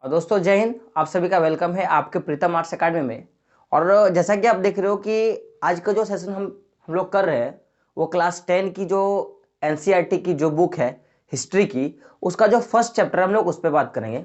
और दोस्तों जय हिंद। आप सभी का वेलकम है आपके प्रीतम आर्ट्स एकेडमी में। और जैसा कि आप देख रहे हो कि आज का जो सेशन हम लोग कर रहे हैं वो क्लास 10 की जो एनसीईआरटी की जो बुक है हिस्ट्री की, उसका जो फर्स्ट चैप्टर हम लोग उस पर बात करेंगे।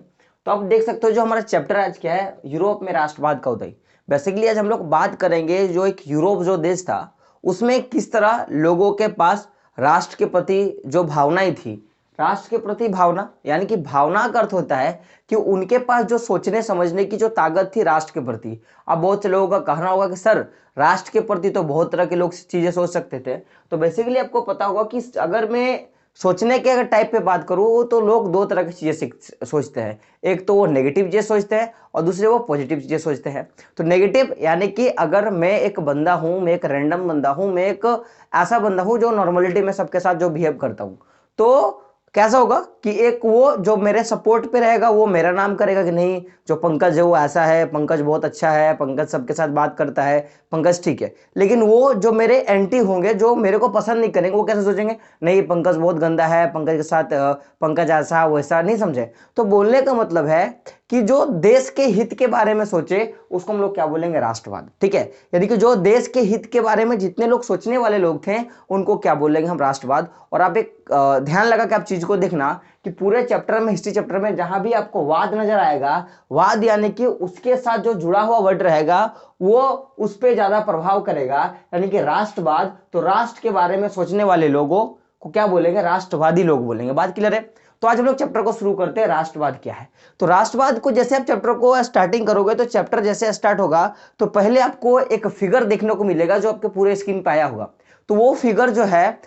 तो आप देख सकते हो जो हमारा चैप्टर आज क्या है, यूरोप में राष्ट्रवाद का उदय। बेसिकली आज हम लोग बात करेंगे जो एक यूरोप जो देश था उसमें किस तरह लोगों के पास राष्ट्र के प्रति जो भावनाएं थी, राष्ट्र के प्रति भावना यानी कि भावना का अर्थ होता है कि उनके पास जो सोचने समझने की जो ताकत थी राष्ट्र के प्रति। अब बहुत से लोगों का कहना होगा कि सर राष्ट्र के प्रति तो बहुत तरह के लोग चीजें सोच सकते थे। तो बेसिकली आपको पता होगा कि अगर मैं सोचने के अगर टाइप पे बात करूँ तो लोग दो तरह की चीजें सोचते हैं। एक तो वो नेगेटिव चीजें सोचते हैं और दूसरे वो पॉजिटिव चीजें सोचते हैं। तो नेगेटिव यानी कि अगर मैं एक बंदा हूं, मैं एक रैंडम बंदा हूं, मैं एक ऐसा बंदा हूं जो नॉर्मलिटी में सबके साथ जो बिहेव करता हूं, तो कैसा होगा कि एक वो जो मेरे सपोर्ट पे रहेगा वो मेरा नाम करेगा कि नहीं जो पंकज है वो ऐसा है, पंकज बहुत अच्छा है, पंकज सबके साथ बात करता है, पंकज ठीक है। लेकिन वो जो मेरे एंटी होंगे, जो मेरे को पसंद नहीं करेंगे, वो कैसे सोचेंगे, नहीं पंकज बहुत गंदा है, पंकज के साथ पंकज ऐसा वैसा, नहीं समझे। तो बोलने का मतलब है कि जो देश के हित के बारे में सोचे उसको हम लोग क्या बोलेंगे, राष्ट्रवाद। ठीक है, यानी कि जो देश के हित के बारे में जितने लोग सोचने वाले लोग थे उनको क्या बोलेंगे हम, राष्ट्रवाद। और आप एक ध्यान लगा कि आप चीज को देखना कि पूरे चैप्टर में, हिस्ट्री चैप्टर में जहां भी आपको वाद नजर आएगा, वाद यानी कि उसके साथ जो जुड़ा हुआ वर्ड रहेगा वो उस पर ज्यादा प्रभाव करेगा, यानी कि राष्ट्रवाद। तो राष्ट्र के बारे में सोचने वाले लोगों को क्या बोलेंगे, राष्ट्रवादी लोग बोलेंगे। बात क्लियर है। तो आज हम लोग चैप्टर को शुरू करते हैं, राष्ट्रवाद क्या है। तो राष्ट्रवाद को जैसे आप चैप्टर को स्टार्टिंग करोगे तो चैप्टर जैसे स्टार्ट होगा तो पहले आपको एक फिगर देखने को मिलेगा जो आपके पूरे स्क्रीन पे आया होगा। तो वो फिगर जो है,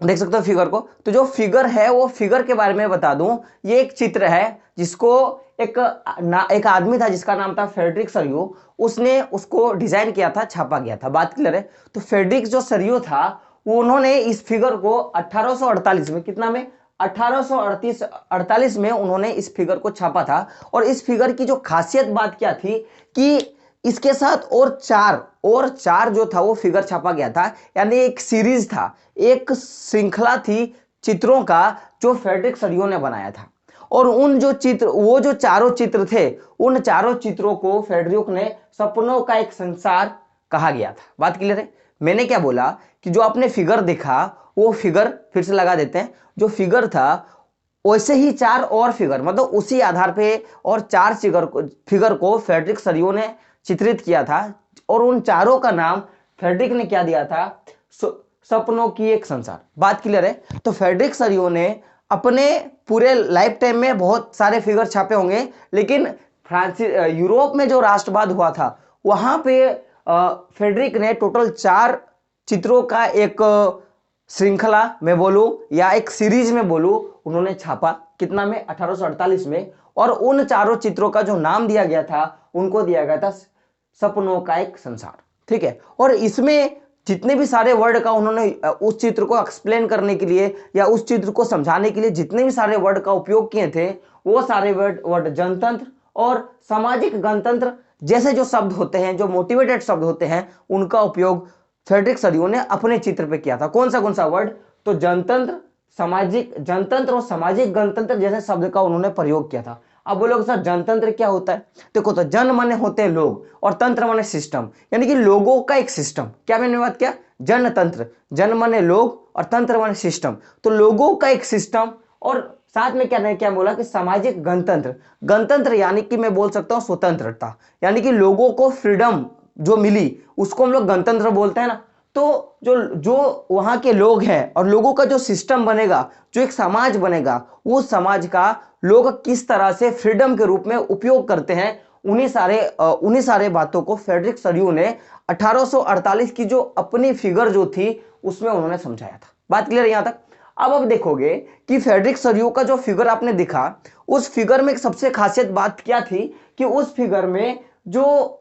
देख सकते हो फिगर को। तो जो फिगर है वो फिगर के बारे में बता दूं, ये एक चित्र है जिसको एक आदमी था जिसका नाम था फ्रेडरिक सरियो, उसने उसको डिजाइन किया था, छापा गया था। बात क्लियर है। तो फ्रेडरिक जो सरियो था उन्होंने इस फिगर को 1848 में, कितना में, 1838 48 में उन्होंने इस फिगर को छापा था। और इस फिगर की जो खासियत बात क्या थी कि इसके साथ और चार जो था वो फिगर छापा गया था, यानी एक सीरीज था, एक श्रृंखला थी चित्रों का जो फ्रेडरिक सरियो ने बनाया था। और उन जो चित्र, वो जो चारों चित्र थे, उन चारों चित्रों को फ्रेडरिक ने सपनों का एक संसार कहा गया था। बात क्लियर है। मैंने क्या बोला कि जो आपने फिगर देखा वो फिगर फिर से लगा देते हैं, जो फिगर था वैसे ही चार और फिगर, मतलब उसी आधार पे और चार फिगर को फ्रेडरिक सरियो ने चित्रित किया था। और उन चारों का नाम फ्रेडरिक ने क्या दिया था, सपनों की एक संसार। बात क्लियर है। तो फ्रेडरिक सरियो ने अपने पूरे लाइफ टाइम में बहुत सारे फिगर छापे होंगे, लेकिन फ्रांसीस यूरोप में जो राष्ट्रवाद हुआ था वहां पे फ्रेडरिक ने टोटल चार चित्रों का एक श्रृंखला में बोलूं या एक सीरीज में बोलूं उन्होंने छापा, कितना में, 1848 में। और उन चारों चित्रों का जो नाम दिया गया था उनको दिया गया था सपनों का एक संसार। ठीक है। और इसमें जितने भी सारे वर्ड का उन्होंने उस चित्र को एक्सप्लेन करने के लिए या उस चित्र को समझाने के लिए जितने भी सारे वर्ड का उपयोग किए थे, वो सारे वर्ड जनतंत्र और सामाजिक गणतंत्र जैसे जो शब्द होते हैं, जो मोटिवेटेड शब्द होते हैं, उनका उपयोग फ्रेडरिक सरियो ने अपने चित्र पे किया था। कौन सा वर्ड, तो जनतंत्र और सामाजिक गणतंत्र जैसे शब्द का उन्होंने प्रयोग किया था। अब बोलोगे सर जनतंत्र क्या होता है। देखो, तो जन माने होते हैं लोग और तंत्र माने सिस्टम, यानी कि लोगों का एक सिस्टम। क्या मैंने बात किया, जनतंत्र, जन माने लोग और तंत्र माने सिस्टम, तो लोगों का एक सिस्टम। और साथ में क्या बोला कि सामाजिक गणतंत्र, गणतंत्र यानी कि मैं बोल सकता हूं स्वतंत्रता, यानी कि लोगों को फ्रीडम जो मिली उसको हम लोग गणतंत्र बोलते हैं ना। तो जो जो वहां के लोग हैं और लोगों का जो सिस्टम बनेगा, जो एक समाज बनेगा, वो समाज का लोग किस तरह से फ्रीडम के रूप में उपयोग करते हैं, उन्हीं सारे बातों को फ्रेडरिक सरियो ने 1848 की जो अपनी फिगर जो थी उसमें उन्होंने समझाया था। बात क्लियर है यहां तक। अब देखोगे कि फ्रेडरिक सरियो का जो फिगर आपने देखा, उस फिगर में एक सबसे खासियत बात क्या थी कि उस फिगर में जो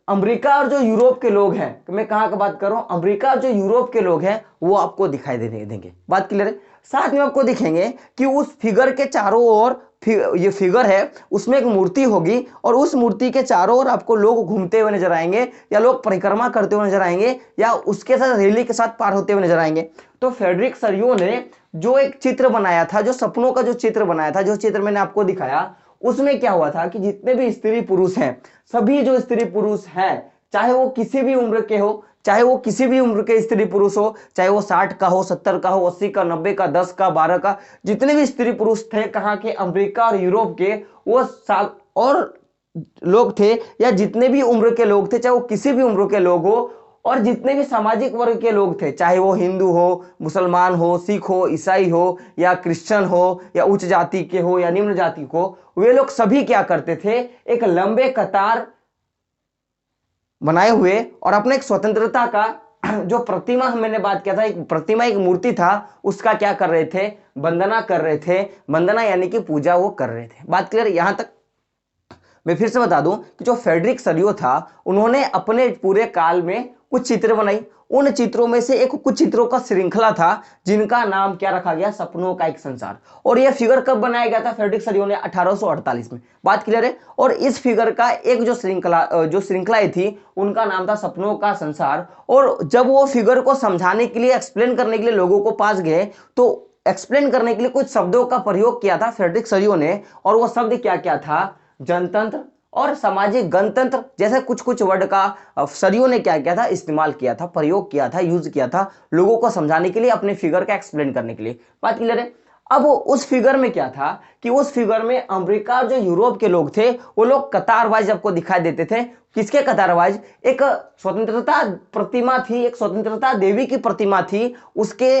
अमेरिका और जो यूरोप के लोग हैं, मैं कहां का बात कर रहा हूं, अमेरिका और जो यूरोप के लोग हैं वो आपको दिखाई देंगे। बात क्लियर है। साथ में आपको दिखेंगे कि उस फिगर के चारों ओर, ये फिगर है उसमें एक मूर्ति होगी और उस मूर्ति के चारों ओर आपको लोग घूमते हुए नजर आएंगे, या लोग परिक्रमा करते हुए नजर आएंगे, या उसके साथ रैली के साथ पार होते हुए नजर आएंगे। तो फ्रेडरिक सरियो ने जो एक चित्र बनाया था, जो सपनों का जो चित्र बनाया था, जो चित्र मैंने आपको दिखाया, उसमें क्या हुआ था कि जितने भी स्त्री पुरुष हैं, सभी जो स्त्री पुरुष हैं, चाहे वो किसी भी उम्र के हो, चाहे वो किसी भी उम्र के स्त्री पुरुष हो, चाहे वो 60 का हो, 70 का हो, 80 का, 90 का, 10 का, 12 का, जितने भी स्त्री पुरुष थे, कहाँ के, अमेरिका और यूरोप के, वो और लोग थे, या जितने भी उम्र के लोग थे, चाहे वो किसी भी उम्र के लोग हो, और जितने भी सामाजिक वर्ग के लोग थे, चाहे वो हिंदू हो, मुसलमान हो, सिख हो, ईसाई हो, या क्रिश्चियन हो, या उच्च जाति के हो, या निम्न जाति को, वे लोग सभी क्या करते थे, एक लंबे कतार बनाए हुए और अपने एक स्वतंत्रता का जो प्रतिमा मैंने बात किया था, एक प्रतिमा, एक मूर्ति था, उसका क्या कर रहे थे, वंदना कर रहे थे। वंदना यानी कि पूजा वो कर रहे थे। बात क्लियर? यहां तक मैं फिर से बता दूं कि जो फ्रेडरिक सरियो था, उन्होंने अपने पूरे काल में कुछ चित्र बनाई। उन चित्रों में से एक कुछ चित्रों का श्रृंखला था जिनका नाम क्या रखा गया, सपनों का एक संसार। और यह फिगर कब बनाया गया था, फ्रेडरिक सरियो ने 1848 में। बात क्लियर है? और इस फिगर का एक जो श्रृंखलाएं थी, उनका नाम था सपनों का संसार। और जब वो फिगर को समझाने के लिए, एक्सप्लेन करने के लिए लोगों को पास गए, तो एक्सप्लेन करने के लिए कुछ शब्दों का प्रयोग किया था फ्रेडरिक सरियो ने। और वो शब्द क्या क्या था, जनतंत्र और सामाजिक गणतंत्र जैसे कुछ कुछ वर्ड का सरियों ने क्या किया था, इस्तेमाल किया था, प्रयोग किया था, यूज किया था लोगों को समझाने के लिए, अपने फिगर का एक्सप्लेन करने के लिए। बात क्लियर है? अब उस फिगर में क्या था कि उस फिगर में अमेरिका और जो यूरोप के लोग थे, वो लोग कतारवाइज आपको दिखाई देते थे। किसके कतारवाइज? एक स्वतंत्रता प्रतिमा थी, एक स्वतंत्रता देवी की प्रतिमा थी, उसके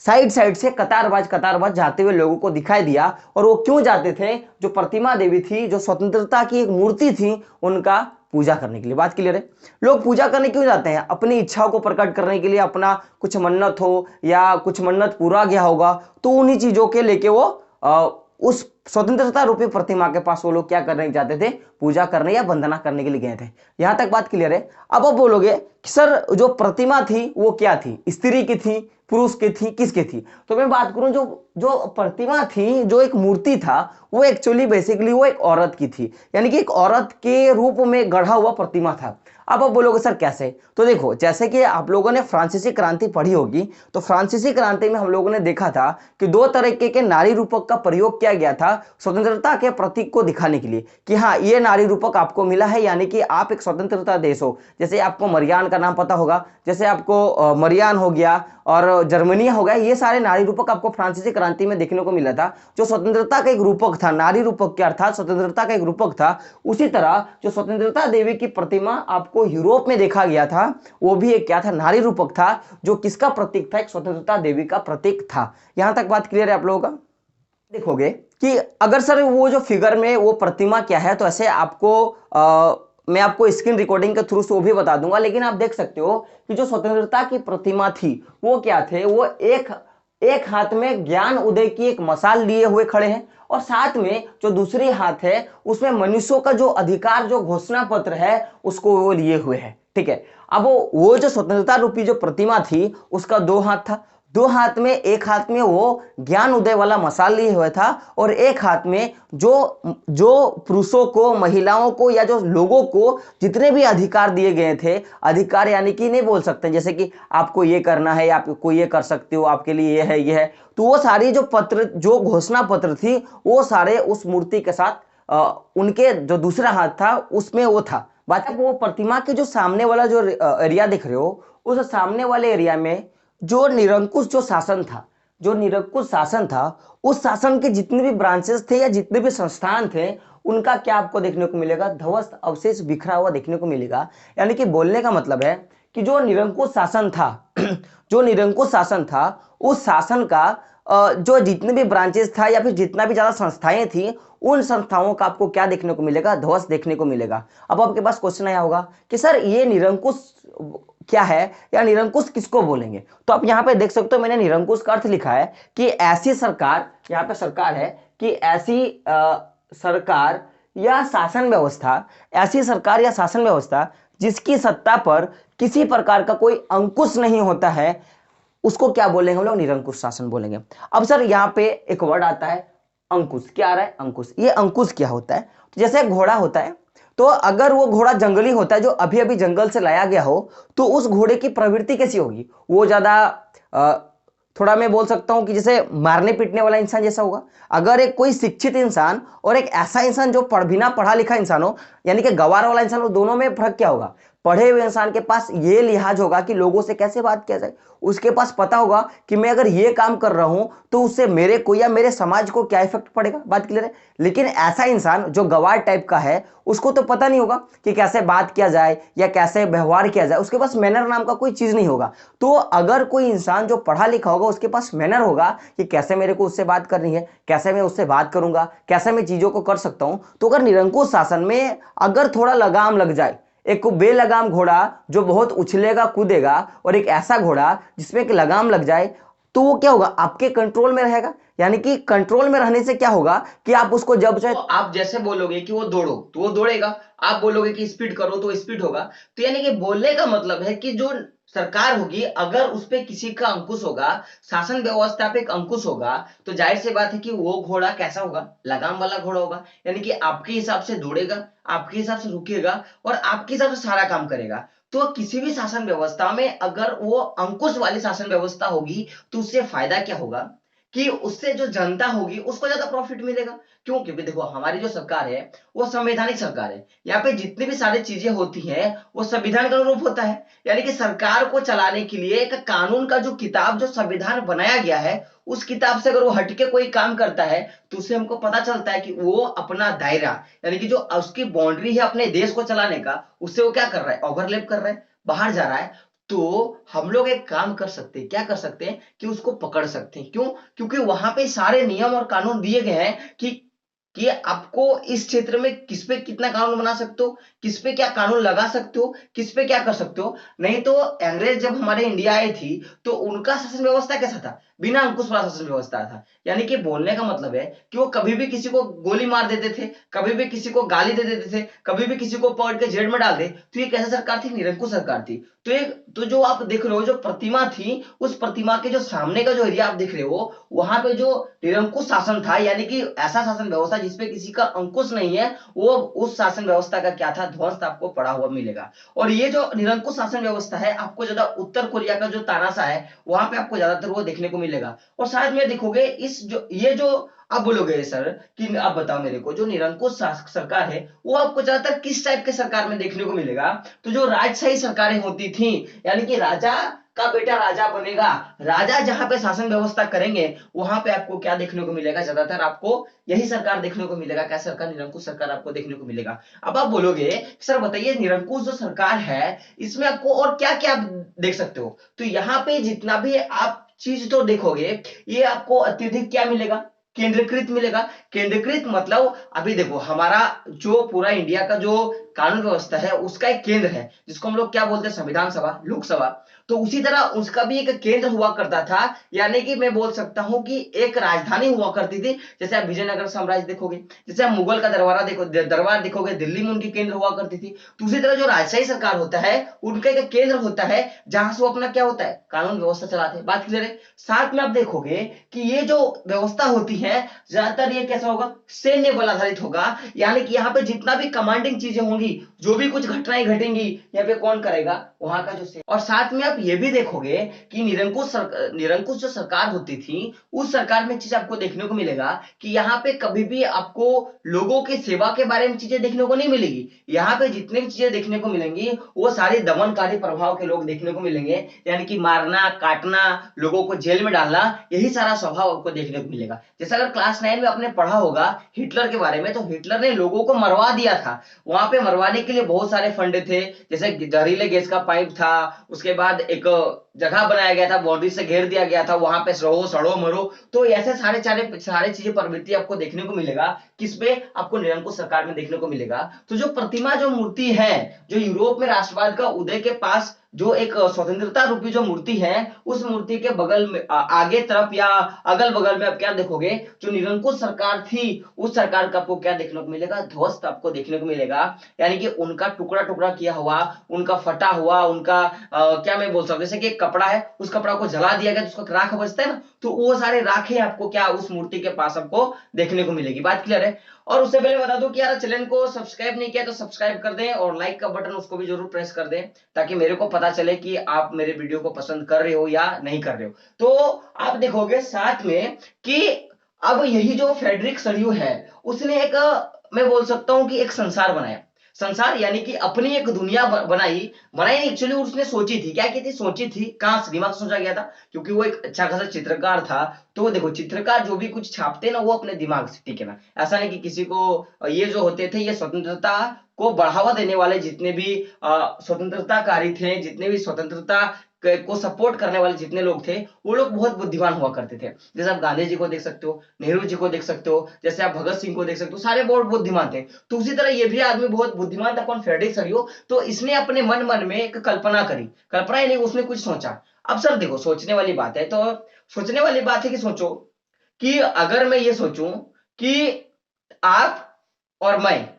साइड साइड से कतारबाज कतारबाज जाते हुए लोगों को दिखाई दिया। और वो क्यों जाते थे? जो प्रतिमा देवी थी, जो स्वतंत्रता की एक मूर्ति थी, उनका पूजा करने के लिए। बात क्लियर है? लोग पूजा करने क्यों जाते हैं? अपनी इच्छाओं को प्रकट करने के लिए, अपना कुछ मन्नत हो या कुछ मन्नत पूरा गया होगा, तो उन्हीं चीजों के लेके वो उस स्वतंत्रता रूपी प्रतिमा के पास वो लोग क्या करने जाते थे, पूजा करने या वंदना करने के लिए गए थे। यहां तक बात क्लियर है? अब आप बोलोगे कि सर जो प्रतिमा थी वो क्या थी, स्त्री की थी, पुरुष की थी, किसकी थी? तो मैं बात करूं, जो जो प्रतिमा थी, जो एक मूर्ति था, वो एक्चुअली बेसिकली वो एक औरत की थी, यानी कि एक औरत के रूप में गढ़ा हुआ प्रतिमा था। अब आप बोलोगे सर कैसे? तो देखो, जैसे कि आप लोगों ने फ्रांसीसी क्रांति पढ़ी होगी, तो फ्रांसीसी क्रांति में हम लोगों ने देखा था कि दो तरीके के नारी रूपक का प्रयोग किया गया था स्वतंत्रता के प्रतीक को दिखाने के लिए, कि हाँ ये नारी रूपक आपको मिला है, यानी कि आप एक स्वतंत्रता देश हो। जैसे आपको मरियान का नाम पता होगा, जैसे आपको मरियान हो गया और जर्मनी हो गया, ये सारे नारी रूपक आपको फ्रांसीसी क्रांति में देखने को मिला था, जो स्वतंत्रता का एक रूपक था। नारी रूपक क्या अर्थात स्वतंत्रता का एक रूपक था। उसी तरह जो स्वतंत्रता देवी की प्रतिमा आपको यूरोप में देखा गया था, वो भी एक क्या था, नारी रूपक था, जो किसका प्रतीक था, एक स्वतंत्रता देवी का प्रतीक था। यहां तक बात क्लियर है आप लोगों का? देखोगे कि अगर सर वो जो फिगर में वो प्रतिमा क्या है, तो ऐसे आपको मैं आपको स्क्रीन रिकॉर्डिंग के थ्रू से वो भी बता दूंगा, लेकिन आप देख सकते हो कि जो स्वतंत्रता की प्रतिमा थी वो क्या थे, वो एक एक हाथ में ज्ञान उदय की एक मशाल लिए हुए खड़े हैं, और साथ में जो दूसरी हाथ है उसमें मनुष्यों का जो अधिकार, जो घोषणा पत्र है, उसको वो लिए हुए है। ठीक है? अब वो जो स्वतंत्रता रूपी जो प्रतिमा थी, उसका दो हाथ था। दो हाथ में, एक हाथ में वो ज्ञान उदय वाला मशाल लिए हुए था, और एक हाथ में जो जो पुरुषों को, महिलाओं को, या जो लोगों को जितने भी अधिकार दिए गए थे, अधिकार यानी कि नहीं बोल सकते जैसे कि आपको ये करना है, आपको ये कर सकते हो, आपके लिए ये है, ये है, तो वो सारी जो पत्र, जो घोषणा पत्र थी, वो सारे उस मूर्ति के साथ उनके जो दूसरा हाथ था उसमें वो था। बात है, वो प्रतिमा के जो सामने वाला जो एरिया दिख रहे हो, उस सामने वाले एरिया में जो निरंकुश जो शासन था, जो निरंकुश शासन था, उस शासन के जितने भी ब्रांचेस थे या जितने भी संस्थान थे, उनका क्या आपको देखने को मिलेगा, ध्वस्त अवशेष बिखरा हुआ देखने को मिलेगा। यानी कि बोलने का मतलब है कि जो निरंकुश शासन था जो निरंकुश शासन था, उस शासन का जो जितने भी ब्रांचेस था या फिर जितना भी ज्यादा संस्थाएं थी, उन संस्थाओं का आपको क्या देखने को मिलेगा, ध्वस्त देखने को मिलेगा। अब आपके पास क्वेश्चन आया होगा कि सर ये निरंकुश क्या है, या निरंकुश किसको बोलेंगे? तो आप यहां पे देख सकते हो, मैंने निरंकुश का अर्थ लिखा है कि ऐसी सरकार, यहां पे सरकार है, कि ऐसी सरकार या शासन व्यवस्था, ऐसी सरकार या शासन व्यवस्था जिसकी सत्ता पर किसी प्रकार का कोई अंकुश नहीं होता है, उसको क्या बोलेंगे हम लोग, निरंकुश शासन बोलेंगे। अब सर यहाँ पे एक वर्ड आता है अंकुश। क्या आ रहा है? अंकुश। ये अंकुश क्या होता है? तो जैसे एक घोड़ा होता है, तो अगर वो घोड़ा जंगली होता है, जो अभी अभी जंगल से लाया गया हो, तो उस घोड़े की प्रवृत्ति कैसी होगी? वो ज्यादा थोड़ा मैं बोल सकता हूं कि जैसे मारने पीटने वाला इंसान जैसा होगा। अगर एक कोई शिक्षित इंसान और एक ऐसा इंसान जो बिना पढ़ा लिखा इंसान हो, यानी कि गवार वाला इंसान हो, दोनों में फर्क क्या होगा? पढ़े हुए इंसान के पास ये लिहाज होगा कि लोगों से कैसे बात किया जाए, उसके पास पता होगा कि मैं अगर ये काम कर रहा हूं तो उससे मेरे को या मेरे समाज को क्या इफेक्ट पड़ेगा। बात क्लियर है? लेकिन ऐसा इंसान जो गवार टाइप का है, उसको तो पता नहीं होगा कि कैसे बात किया जाए या कैसे व्यवहार किया जाए, उसके पास मैनर नाम का कोई चीज नहीं होगा। तो अगर कोई इंसान जो पढ़ा लिखा होगा, उसके पास मैनर होगा कि कैसे मेरे को उससे बात करनी है, कैसे मैं उससे बात करूंगा, कैसे मैं चीजों को कर सकता हूं। तो अगर निरंकुश शासन में अगर थोड़ा लगाम लग जाए, एक बेलगाम घोड़ा जो बहुत उछलेगा कूदेगा, और एक ऐसा घोड़ा जिसमें एक लगाम लग जाए, तो वो क्या होगा? आपके कंट्रोल में रहेगा। यानी कि कंट्रोल में रहने से क्या होगा कि आप उसको जब चाहे, तो आप जैसे बोलोगे कि वो दौड़ो तो वो दौड़ेगा, आप बोलोगे कि स्पीड करो तो स्पीड होगा। तो यानी कि बोलने का मतलब है कि जो सरकार होगी, अगर उस पे किसी का अंकुश होगा, शासन व्यवस्था पे एक अंकुश होगा, तो जाहिर सी बात है कि वो घोड़ा कैसा होगा? लगाम वाला घोड़ा होगा। यानी कि आपके हिसाब से दौड़ेगा, आपके हिसाब से रुकेगा और आपके हिसाब से सारा काम करेगा। तो किसी भी शासन व्यवस्था में अगर वो अंकुश वाली शासन व्यवस्था होगी, तो उससे फायदा क्या होगा कि उससे जो जनता होगी उसको ज्यादा प्रॉफिट मिलेगा। क्यों? क्योंकि देखो, हमारी जो सरकार है वो संवैधानिक सरकार है। यहाँ पे जितनी भी सारी चीजें होती हैं वो संविधान के अनुरूप होता है। यानी कि सरकार को चलाने के लिए एक कानून का जो किताब, जो संविधान बनाया गया है, उस किताब से अगर वो हटके कोई काम करता है, तो उससे हमको पता चलता है कि वो अपना दायरा, यानी कि जो उसकी बाउंड्री है अपने देश को चलाने का, उससे वो क्या कर रहा है? ओवरलैप कर रहा है, बाहर जा रहा है। तो हम लोग एक काम कर सकते हैं, क्या कर सकते हैं कि उसको पकड़ सकते हैं। क्यों? क्योंकि वहां पे सारे नियम और कानून दिए गए हैं कि आपको इस क्षेत्र में किस पे कितना कानून बना सकते हो, किस पे क्या कानून लगा सकते हो, किस पे क्या कर सकते हो। नहीं तो अंग्रेज जब हमारे इंडिया आई थी, तो उनका शासन व्यवस्था कैसा था? बिना अंकुश वाला शासन व्यवस्था था। यानी कि बोलने का मतलब है कि वो कभी भी किसी को गोली मार देते थे, कभी भी किसी को गाली दे देते थे, कभी भी किसी को पकड़ के जेल में डाल दे। तो ये कैसी सरकार थी? निरंकुश सरकार थी। तो जो आप देख रहे हो, जो प्रतिमा थी, उस प्रतिमा के जो सामने का जो एरिया आप देख रहे हो, वहां पे जो निरंकुश शासन था, यानी कि ऐसा शासन व्यवस्था जिसपे किसी का अंकुश नहीं है, वो उस शासन व्यवस्था का क्या था? ध्वंस आपको पड़ा हुआ मिलेगा। और ये जो निरंकुश शासन व्यवस्था है, आपको ज्यादा उत्तर कोरिया का जो तानाशाह है, वहां पे आपको ज्यादातर वो देखने को मिलेगा। और शायद में देखोगे इस जो ये जो आप बोलोगे सर कि आप बताओ मेरे को, जो निरंकुश सरकार है वो आपको ज्यादातर किस टाइप के सरकार में देखने को मिलेगा? तो जो राजशाही सरकारें होती थी, यानी कि राजा का बेटा राजा बनेगा, राजा जहां पे शासन व्यवस्था करेंगे, वहां पे आपको क्या देखने को मिलेगा? ज्यादातर आपको यही सरकार देखने को मिलेगा। क्या सरकार? निरंकुश सरकार आपको देखने को मिलेगा। अब आप बोलोगे सर बताइए, निरंकुश जो सरकार है इसमें आपको और क्या क्या देख सकते हो? तो यहाँ पे जितना भी आप चीज तो देखोगे, ये आपको अत्यधिक क्या मिलेगा? केंद्रीकृत मिलेगा। केंद्रीकृत मतलब अभी देखो, हमारा जो पूरा इंडिया का जो कानून व्यवस्था है उसका एक केंद्र है, जिसको हम लोग क्या बोलते हैं? संविधान सभा, लोकसभा। तो उसी तरह उसका भी एक केंद्र हुआ करता था। यानी कि मैं बोल सकता हूं कि एक राजधानी हुआ करती थी। जैसे आप विजयनगर साम्राज्य देखोगे, जैसे आप मुगल का दरबार देखोगे, दिल्ली में उनकी केंद्र हुआ करती थी। तो उसी तरह जो राजशाही सरकार होता है, उनका एक केंद्र होता है जहां से वो अपना क्या होता है? कानून व्यवस्था चलाते हैं। बात क्लियर है? साथ में आप देखोगे कि ये जो व्यवस्था होती है, ज्यादातर ये कैसा होगा? सैन्य बल आधारित होगा। यानी कि यहाँ पे जितना भी कमांडिंग चीजें होंगी, जो भी कुछ घटनाएं घटेंगी, यहाँ पे कौन करेगा? वहां का जो। और साथ में आप ये भी देखोगे कि निरंकुश जो सरकार होती थी, उस सरकार में चीज आपको देखने को मिलेगा कि यहाँ पे कभी भी आपको लोगों की सेवा के बारे में चीजें देखने को नहीं मिलेगी। यहाँ पे जितने भी चीजें देखने को मिलेंगी, वो सारी दमनकारी प्रभाव के लोग देखने को मिलेंगे। यानी कि मारना, काटना, लोगों को जेल में डालना, यही सारा स्वभाव आपको देखने को मिलेगा। जैसे अगर क्लास 9 में आपने पढ़ा होगा हिटलर के बारे में, तो हिटलर ने लोगों को मरवा दिया था। वहां पे मरवाने के लिए बहुत सारे फंड थे, जैसे जहरीले गैस का पाइप था, उसके बाद एक जगह बनाया गया था, बाउंड्री से घेर दिया गया था, वहां पे रहो सड़ो मरो। तो ऐसे सारे चीजें प्रवृत्ति आपको देखने को मिलेगा। किसपे? आपको निरंकुश सरकार में देखने को मिलेगा। तो जो प्रतिमा, जो मूर्ति है, जो यूरोप में राष्ट्रवाद का उदय के पास जो एक स्वतंत्रता रूपी जो मूर्ति है, उस मूर्ति के बगल में आगे तरफ या अगल बगल में आप क्या देखोगे? जो निरंकुश सरकार थी, उस सरकार का आपको क्या देखने को मिलेगा? ध्वस्त आपको देखने को मिलेगा। यानी कि उनका टुकड़ा टुकड़ा किया हुआ, उनका फटा हुआ, उनका क्या मैं बोल सकता हूं, जैसे कि एक कपड़ा है, उस कपड़ा को जला दिया गया तो उसका राख बचता है ना, तो वो सारे राखें आपको क्या उस मूर्ति के पास आपको देखने को मिलेगी। बात क्लियर है? और उससे पहले बता दूं कि यार चैनल को सब्सक्राइब नहीं किया तो सब्सक्राइब कर दें, और लाइक का बटन उसको भी जरूर प्रेस कर दें, ताकि मेरे को पता पता चले कि आप मेरे वीडियो को पसंद कर रहे हो या नहीं कर रहे हो। तो आप देखोगे साथ में कि अब यही जो फ्रेडरिक सरियू है, उसने एक मैं बोल सकता हूं कि एक संसार बनाया। संसार यानी कि अपनी एक दुनिया बनाई बनाई नहीं, एक्चुअली उसने सोची थी, क्या की थी, सोची थी, कहां दिमाग से सोचा गया था, क्योंकि वो एक अच्छा खासा चित्रकार था। तो देखो चित्रकार जो भी कुछ छापते ना वो अपने दिमाग से, ठीक है ना, ऐसा नहीं कि किसी को, ये जो होते थे ये स्वतंत्रता को बढ़ावा देने वाले जितने भी स्वतंत्रताकारी थे, जितने भी स्वतंत्रता को सपोर्ट करने वाले जितने लोग थे, वो लोग बहुत बुद्धिमान हुआ करते थे। जैसे आप गांधी जी को देख सकते हो, नेहरू जी को देख सकते हो, जैसे आप भगत सिंह को देख सकते हो, सारे बहुत बुद्धिमान थे। तो उसी तरह ये भी आदमी बहुत बुद्धिमान था, कौन, फ्रेडरिक सरियो। तो इसने अपने मन मन में एक कल्पना करी, कल्पना ही नहीं, उसने कुछ सोचा। अब सर देखो सोचने वाली बात है, तो सोचने वाली बात है कि सोचो कि अगर मैं ये सोचूं कि आप और मैं,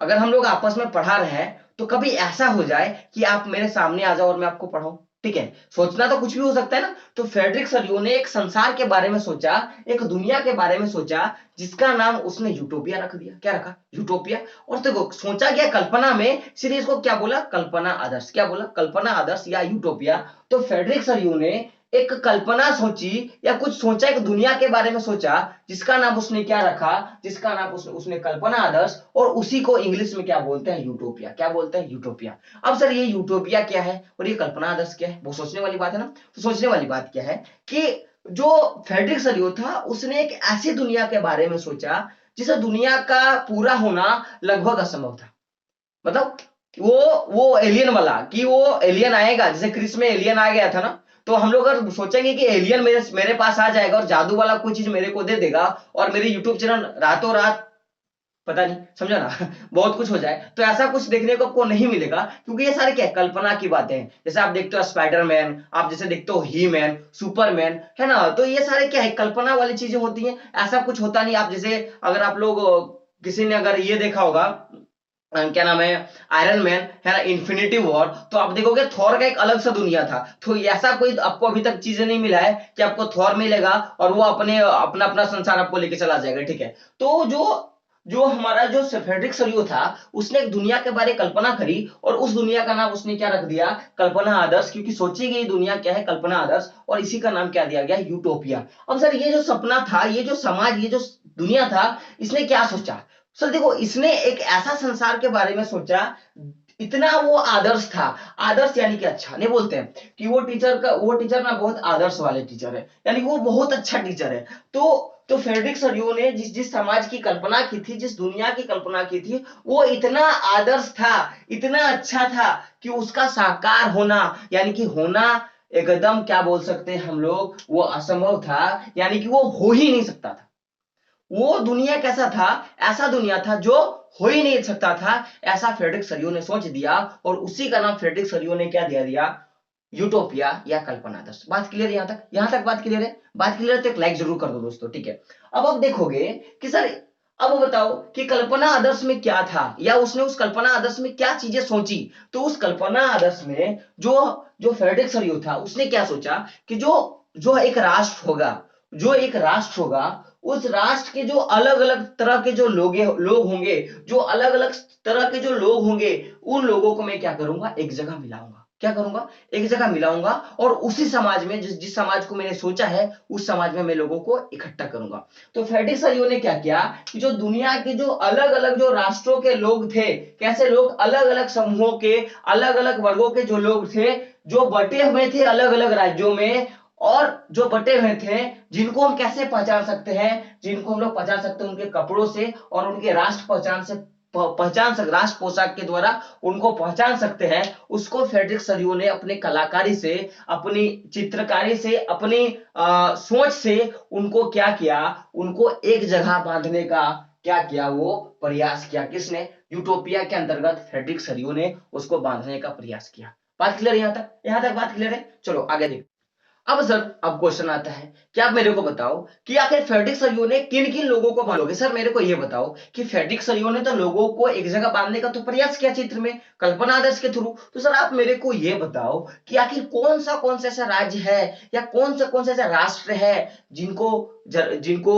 अगर हम लोग आपस में पढ़ा रहे हैं, तो कभी ऐसा हो जाए कि आप मेरे सामने आ जाओ और मैं आपको पढ़ाऊं, ठीक है, सोचना तो कुछ भी हो सकता है ना। तो फ्रेडरिक सरियो ने एक संसार के बारे में सोचा, एक दुनिया के बारे में सोचा, जिसका नाम उसने यूटोपिया रख दिया। क्या रखा, यूटोपिया। और देखो सोचा गया कल्पना में, इसलिए इसको क्या बोला, कल्पना आदर्श। क्या बोला, कल्पना आदर्श या यूटोपिया। तो फ्रेडरिक सरियो ने एक कल्पना सोची या कुछ सोचा, एक दुनिया के बारे में सोचा, जिसका नाम उसने क्या रखा, जिसका नाम उसने कल्पना आदर्श, और उसी को इंग्लिश में क्या बोलते हैं, यूटोपिया। क्या बोलते हैं, यूटोपिया। अब सर ये यूटोपिया क्या है और ये कल्पना आदर्श क्या है, वो सोचने वाली बात है ना। तो सोचने वाली बात क्या है कि जो फ्रेडरिक सरियो था उसने एक ऐसी दुनिया के बारे में सोचा जिस दुनिया का पूरा होना लगभग असंभव था। मतलब वो एलियन वाला, कि वो एलियन आएगा, जैसे क्रिस में एलियन आ गया था ना। तो हम लोग अगर सोचेंगे कि एलियन मेरे मेरे पास आ जाएगा और जादू वाला कोई चीज मेरे को दे देगा और मेरे यूट्यूब चैनल रातों रात, पता नहीं, समझा ना, बहुत कुछ हो जाए, तो ऐसा कुछ देखने को आपको नहीं मिलेगा, क्योंकि ये सारे क्या है, कल्पना की बातें हैं। जैसे आप देखते हो स्पाइडरमैन, आप जैसे देखते हो ही मैन, सुपरमैन, है ना, तो ये सारे क्या है, कल्पना वाली चीजें होती हैं, ऐसा कुछ होता नहीं। आप जैसे अगर आप लोग किसी ने अगर ये देखा होगा, क्या नाम है, आयरन मैन, है ना, इन्फिनिटी वॉर, तो आप देखोगे थॉर का एक अलग सा दुनिया था। तो ऐसा कोई आपको अभी तक चीजें नहीं मिला है कि आपको थॉर मिलेगा और वो अपने अपना अपना संसार आपको लेके चला जाएगा, ठीक है। तो जो जो हमारा जो फ्रेडरिक सरियो था, उसने एक दुनिया के बारे में कल्पना करी और उस दुनिया का नाम उसने क्या रख दिया, कल्पना आदर्श, क्योंकि सोची गई दुनिया क्या है, कल्पना आदर्श, और इसी का नाम क्या दिया गया, यूटोपिया। अब सर ये जो सपना था, ये जो समाज, ये जो दुनिया था, इसने क्या सोचा। सर देखो इसने एक ऐसा संसार के बारे में सोचा, इतना वो आदर्श था। आदर्श यानी कि अच्छा, नहीं बोलते हैं कि वो टीचर ना बहुत आदर्श वाले टीचर है, यानी कि वो बहुत अच्छा टीचर है। तो फ्रेडरिक सरियो ने जिस जिस समाज की कल्पना की थी, जिस दुनिया की कल्पना की थी, वो इतना आदर्श था, इतना अच्छा था कि उसका साकार होना, यानी कि होना एकदम, क्या बोल सकते हैं हम लोग, वो असंभव था, यानी कि वो हो ही नहीं सकता था। वो दुनिया कैसा था, ऐसा दुनिया था जो हो ही नहीं सकता था, ऐसा फ्रेडरिक सरियो ने सोच दिया, और उसी का नाम फ्रेडरिक सरियो ने क्या दिया दिया, यूटोपिया या कल्पना आदर्श। बात क्लियर, यहां तक बात क्लियर है। बात क्लियर है तो एक लाइक जरूर कर दो दोस्तों, ठीक है। अब आप देखोगे कि सर, अब बताओ कि कल्पना आदर्श में क्या था, या उसने उस कल्पना आदर्श में क्या चीजें सोची। तो उस कल्पना आदर्श में जो जो फ्रेडरिक सरियो था उसने क्या सोचा कि जो जो एक राष्ट्र होगा, जो एक राष्ट्र होगा, उस राष्ट्र के जो अलग अलग तरह के जो लोग होंगे, जो अलग अलग तरह के जो लोग होंगे, उन लोगों को मैं क्या करूंगा, एक जगह मिलाऊंगा। क्या करूंगा, एक जगह मिलाऊंगा, और उसी समाज में, जिस जिस समाज को मैंने सोचा है, उस समाज में मैं लोगों को इकट्ठा करूंगा। तो फ्रेडरिक सरियो ने क्या किया कि जो दुनिया के जो अलग अलग जो राष्ट्रों के लोग थे, कैसे लोग, अलग अलग समूहों के, अलग अलग वर्गों के जो लोग थे, जो बटे हुए थे अलग अलग राज्यों में, और जो बटे हुए थे, जिनको हम कैसे पहचान सकते हैं, जिनको हम लोग पहचान सकते हैं उनके कपड़ों से, और उनके राष्ट्र पहचान से, राष्ट्र पोशाक के द्वारा उनको पहचान सकते हैं। उसको फ्रेडरिक सरियो ने अपने कलाकारी से, अपनी चित्रकारी से, अपनी सोच से उनको क्या किया, उनको एक जगह बांधने का क्या किया, वो प्रयास किया। किसने, यूटोपिया के अंतर्गत फ्रेडरिक सरियो ने उसको बांधने का प्रयास किया। बात क्लियर, यहां तक बात क्लियर है। चलो आगे देखो। अब सर अब क्वेश्चन आता है कि आप मेरे को बताओ कि आखिर फ्रेडरिक सरियो ने किन किन लोगों को बोलोगे। सर मेरे को ये बताओ कि फ्रेडरिक सरियो ने तो लोगों को एक जगह बांधने का तो प्रयास किया चित्र में कल्पना आदर्श के थ्रू। तो सर आप मेरे को ये बताओ कि आखिर कौन सा ऐसा राज्य है या कौन सा ऐसा राष्ट्र है जिनको जिनको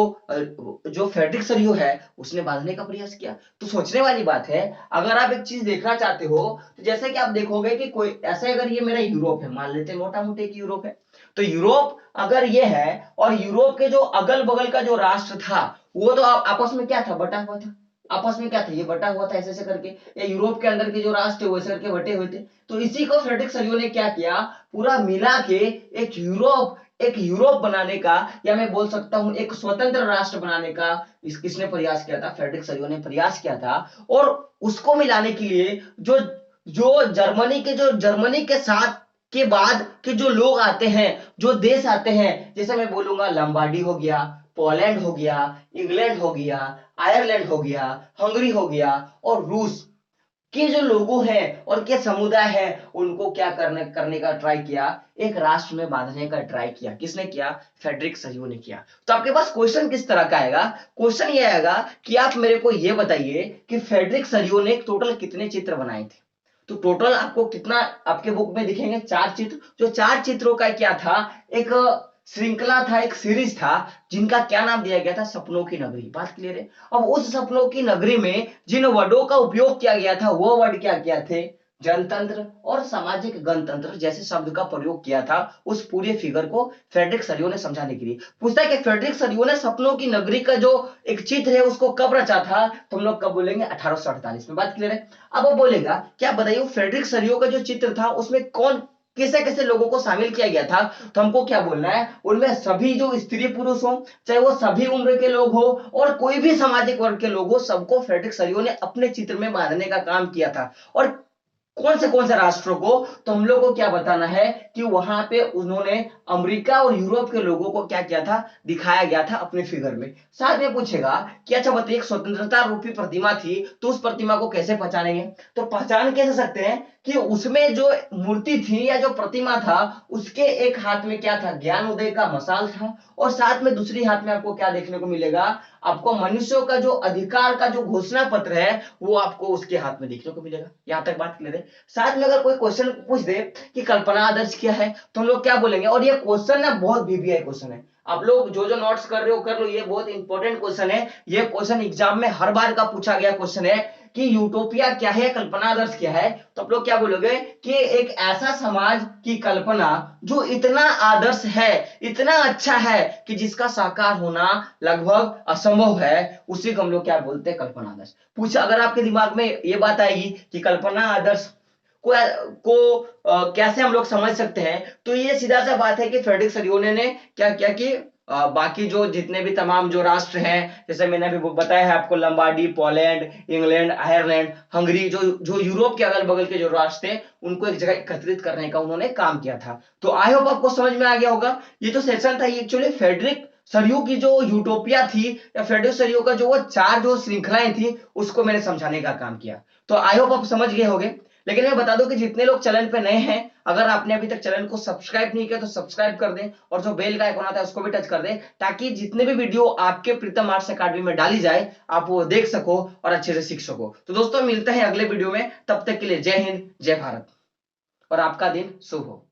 जो फ्रेडरिक सरियो है उसने बांधने का प्रयास किया। तो सोचने वाली बात है। अगर आप एक चीज देखना चाहते हो तो जैसे कि आप देखोगे कि कोई ऐसे अगर ये मेरा यूरोप है, मान लेते हैं मोटा मोटे की यूरोप है, तो यूरोप अगर ये है और यूरोप के जो अगल बगल का जो राष्ट्र था वो तो आपस में क्या था, बटा हुआ था। आपस में क्या था, ये बटा हुआ था ऐसे ऐसे करके, या यूरोप के अंदर के जो राष्ट्र है वैसे करके बटे हुए थे। तो इसी को फ्रेडरिक सरियो ने क्या किया, पूरा मिला के एक यूरोप बनाने का, या मैं बोल सकता हूं एक स्वतंत्र राष्ट्र बनाने का किसने प्रयास किया था, फ्रेडरिक सरियो ने प्रयास किया था। और उसको मिलाने के लिए जो जो जर्मनी के साथ के बाद के जो लोग आते हैं, जो देश आते हैं, जैसे मैं बोलूंगा लंबाडी हो गया, पोलैंड हो गया, इंग्लैंड हो गया, आयरलैंड हो गया, हंगरी हो गया, और रूस के जो लोगों हैं और के समुदाय है, उनको क्या करने का ट्राई किया, एक राष्ट्र में बांधने का ट्राई किया। किसने किया, फ्रेडरिक सरियो ने किया। तो आपके पास क्वेश्चन किस तरह का आएगा, क्वेश्चन ये आएगा कि आप मेरे को ये बताइए कि फ्रेडरिक सरियो ने टोटल कितने चित्र बनाए थे। तो टोटल आपको कितना आपके बुक में दिखेंगे, 4 चित्र। जो 4 चित्रों का क्या था, एक श्रृंखला था, एक सीरीज था, जिनका क्या नाम दिया गया था, सपनों की नगरी। बात क्लियर है। अब उस सपनों की नगरी में जिन वर्डों का उपयोग किया गया था वो वर्ड क्या क्या थे, जनतंत्र और सामाजिक गणतंत्र जैसे शब्द का प्रयोग किया था उस पूरे फिगर को फ्रेडरिक सरियो ने समझाने के लिए। पूछता है कि फ्रेडरिक सरियो ने सपनों की नगरी का जो एक चित्र है उसको कब रचा था, तो हम लोग कब बोलेंगे, 1848 में। बात क्लियर है। अब वो बोलेगा क्या बताइए फ्रेडरिक सरियो का जो चित्र था उसमें कौन कैसे कैसे लोगों को शामिल किया गया था। तो हमको क्या बोलना है, उनमें सभी जो स्त्री पुरुष हो, चाहे वो सभी उम्र के लोग हो और कोई भी सामाजिक वर्ग के लोग हो, सबको फ्रेडरिक सरियो ने अपने चित्र में बांधने का काम किया था। और कौन से राष्ट्रों को, तो हम लोग को क्या बताना है कि वहां पे उन्होंने अमेरिका और यूरोप के लोगों को क्या किया था, दिखाया गया था अपने फिगर में। साथ में पूछेगा कि अच्छा बताइए एक स्वतंत्रता रूपी प्रतिमा थी तो उस प्रतिमा को कैसे पहचानेंगे। तो पहचान कैसे सकते हैं कि उसमें जो मूर्ति थी या जो प्रतिमा था उसके एक हाथ में क्या था, ज्ञान उदय का मसाल था, और साथ में दूसरी हाथ में आपको क्या देखने को मिलेगा, आपको मनुष्यों का जो अधिकार का जो घोषणा पत्र है वो आपको उसके हाथ में देखने को मिलेगा। यहां तक बात क्लियर है। साथ में अगर कोई क्वेश्चन पूछ दे कि कल्पना आदर्श क्या है तो हम लोग क्या बोलेंगे, और ये क्वेश्चन ना बहुत वीवीआई क्वेश्चन है, आप लोग जो जो नोट्स कर रहे हो कर लो, ये बहुत इंपॉर्टेंट क्वेश्चन है। ये क्वेश्चन एग्जाम में हर बार का पूछा गया क्वेश्चन है कि यूटोपिया क्या है, कल्पना आदर्श क्या है। तो आप लोग क्या बोलोगे कि एक ऐसा समाज की कल्पना जो इतना आदर्श है, इतना अच्छा है कि जिसका साकार होना लगभग असंभव है, उसी को हम लोग क्या बोलते हैं, कल्पना आदर्श। पूछा अगर आपके दिमाग में ये बात आएगी कि कल्पना आदर्श को कैसे हम लोग समझ सकते हैं, तो ये सीधा सा बात है कि फ्रेडरिक सरियो ने क्या किया कि बाकी जो जितने भी तमाम जो राष्ट्र हैं, जैसे मैंने अभी बताया है आपको, Lambadi, Poland, England, Ireland, Hungary, जो जो यूरोप के अगल बगल के जो राष्ट्र थे उनको एक जगह एकत्रित करने का उन्होंने काम किया था। तो आई होप आपको समझ में आ गया होगा। ये जो सेशन था ये एक्चुअली फ्रेडरिक सरियो की जो यूटोपिया थी या फ्रेडरिक सरियो का जो वो 4 जो श्रृंखलाएं थी उसको मैंने समझाने का काम किया। तो आई होप आप समझ गए होंगे। लेकिन मैं बता दूं कि जितने लोग चैनल पे नए हैं, अगर आपने अभी तक चैनल को सब्सक्राइब नहीं किया तो सब्सक्राइब कर दें, और जो बेल का आइकॉन आता है उसको भी टच कर दें, ताकि जितने भी वीडियो आपके प्रीतम आर्ट्स अकादमी में डाली जाए आप वो देख सको और अच्छे से सीख सको। तो दोस्तों मिलते हैं अगले वीडियो में, तब तक के लिए जय हिंद, जय भारत, और आपका दिन शुभ हो।